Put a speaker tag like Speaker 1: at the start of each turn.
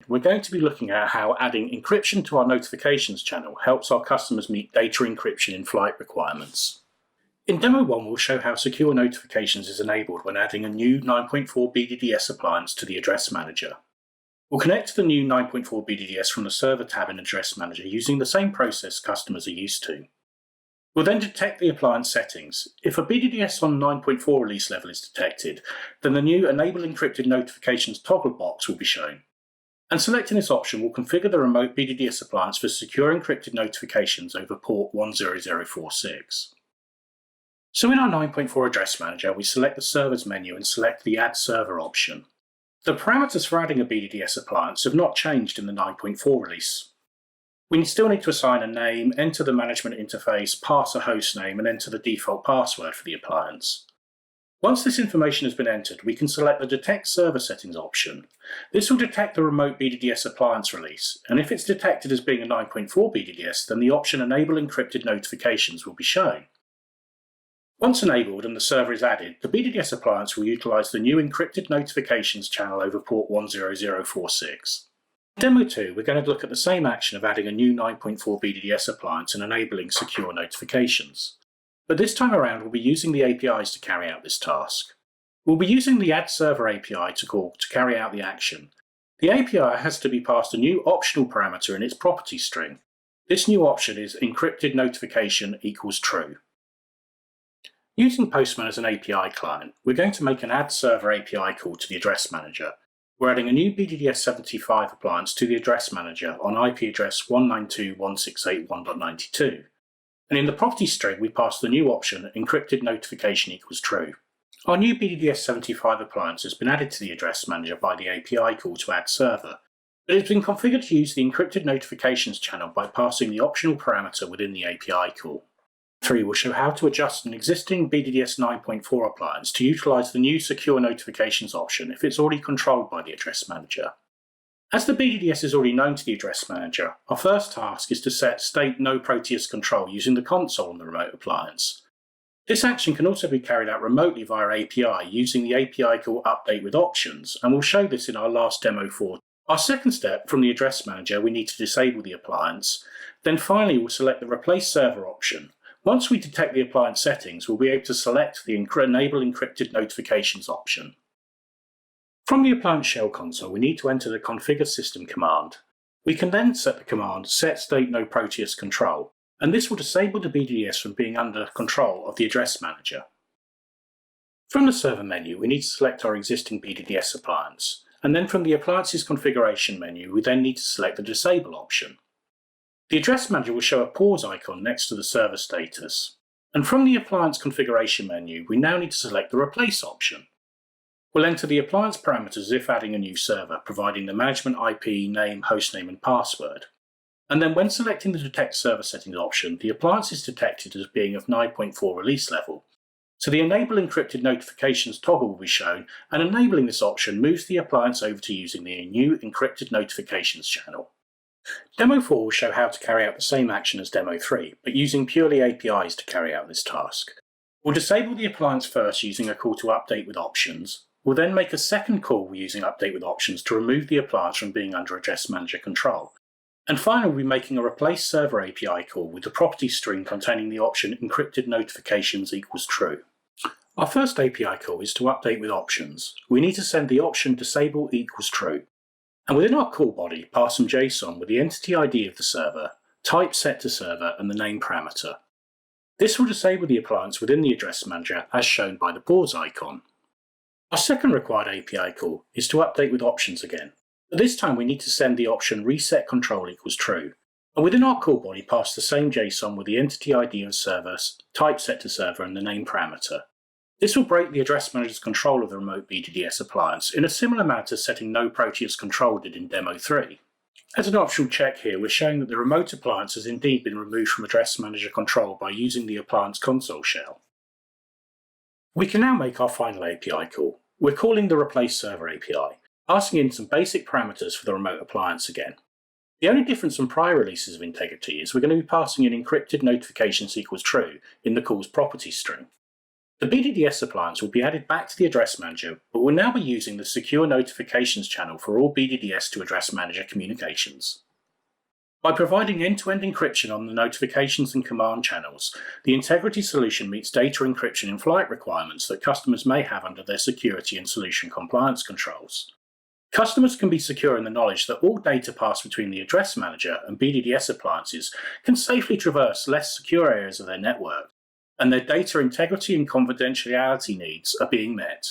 Speaker 1: we're going to be looking at how adding encryption to our notifications channel helps our customers meet data encryption in flight requirements. In Demo 1, we'll show how secure notifications is enabled when adding a new 9.4 BDDS appliance to the Address Manager. We'll connect to the new 9.4 BDDS from the Server tab in Address Manager using the same process customers are used to. We'll then detect the appliance settings. If a BDDS on 9.4 release level is detected, then the new Enable Encrypted Notifications toggle box will be shown. And selecting this option will configure the remote BDDS appliance for secure encrypted notifications over port 10046. So in our 9.4 Address Manager, we select the Servers menu and select the AddServer option. The parameters for adding a BDDS appliance have not changed in the 9.4 release. We still need to assign a name, enter the management interface, pass a host name, and enter the default password for the appliance. Once this information has been entered, we can select the Detect Server Settings option. This will detect the remote BDDS appliance release, and if it's detected as being a 9.4 BDDS, then the option Enable Encrypted Notifications will be shown. Once enabled and the server is added, the BDDS appliance will utilize the new encrypted notifications channel over port 10046. In Demo 2, we're going to look at the same action of adding a new 9.4 BDDS appliance and enabling secure notifications. But this time around, we'll be using the APIs to carry out this task. We'll be using the AddServer API to carry out the action. The API has to be passed a new optional parameter in its property string. This new option is encrypted notification equals true. Using Postman as an API client, we're going to make an AddServer API call to the Address Manager. We're adding a new BDDS 75 appliance to the Address Manager on IP address 192.168.1.92. And in the property string, we pass the new option encrypted notification equals true. Our new BDDS 75 appliance has been added to the Address Manager by the API call to AddServer, but it's been configured to use the encrypted notifications channel by passing the optional parameter within the API call. 3 will show how to adjust an existing BDDS 9.4 appliance to utilize the new Secure Notifications option if it's already controlled by the Address Manager. As the BDDS is already known to the Address Manager, our first task is to set State No Proteus Control using the console on the remote appliance. This action can also be carried out remotely via API using the API call Update with Options, and we'll show this in our last Demo 4. Our second step, from the Address Manager, we need to disable the appliance. Then finally, we'll select the replaceServer option. Once we detect the appliance settings, we'll be able to select the Enable Encrypted Notifications option. From the appliance shell console, we need to enter the Configure System command. We can then set the command Set State No Proteus Control, and this will disable the BDDS from being under control of the Address Manager. From the Server menu, we need to select our existing BDDS appliance, and then from the Appliances Configuration menu, we then need to select the Disable option. The Address Manager will show a pause icon next to the server status. And from the Appliance Configuration menu, we now need to select the Replace option. We'll enter the appliance parameters as if adding a new server, providing the management IP, name, hostname, and password. And then when selecting the Detect Server Settings option, the appliance is detected as being of 9.4 release level. So the Enable Encrypted Notifications toggle will be shown, and enabling this option moves the appliance over to using the new Encrypted Notifications channel. Demo 4 will show how to carry out the same action as Demo 3, but using purely APIs to carry out this task. We'll disable the appliance first using a call to Update with Options. We'll then make a second call using Update with Options to remove the appliance from being under Address Manager control. And finally, we'll be making a replaceServer API call with the property string containing the option Encrypted Notifications equals true. Our first API call is to Update with Options. We need to send the option Disable equals true. And within our call body, pass some JSON with the entity ID of the server, type set to server, and the name parameter. This will disable the appliance within the Address Manager as shown by the pause icon. Our second required API call is to Update with Options again, but this time we need to send the option Reset Control equals true. And within our call body, pass the same JSON with the entity ID of the server, type set to server, and the name parameter. This will break the Address Manager's control of the remote BDDS appliance in a similar manner to setting No Proteus Control did in Demo 3. As an optional check here, we're showing that the remote appliance has indeed been removed from Address Manager control by using the appliance console shell. We can now make our final API call. We're calling the replaceServer API, passing in some basic parameters for the remote appliance again. The only difference from prior releases of Integrity is we're going to be passing in encrypted notifications equals true in the call's property string. The BDDS appliance will be added back to the Address Manager, but will now be using the secure notifications channel for all BDDS to Address Manager communications. By providing end-to-end encryption on the notifications and command channels, the Integrity solution meets data encryption in flight requirements that customers may have under their security and solution compliance controls. Customers can be secure in the knowledge that all data passed between the Address Manager and BDDS appliances can safely traverse less secure areas of their network, and their data integrity and confidentiality needs are being met.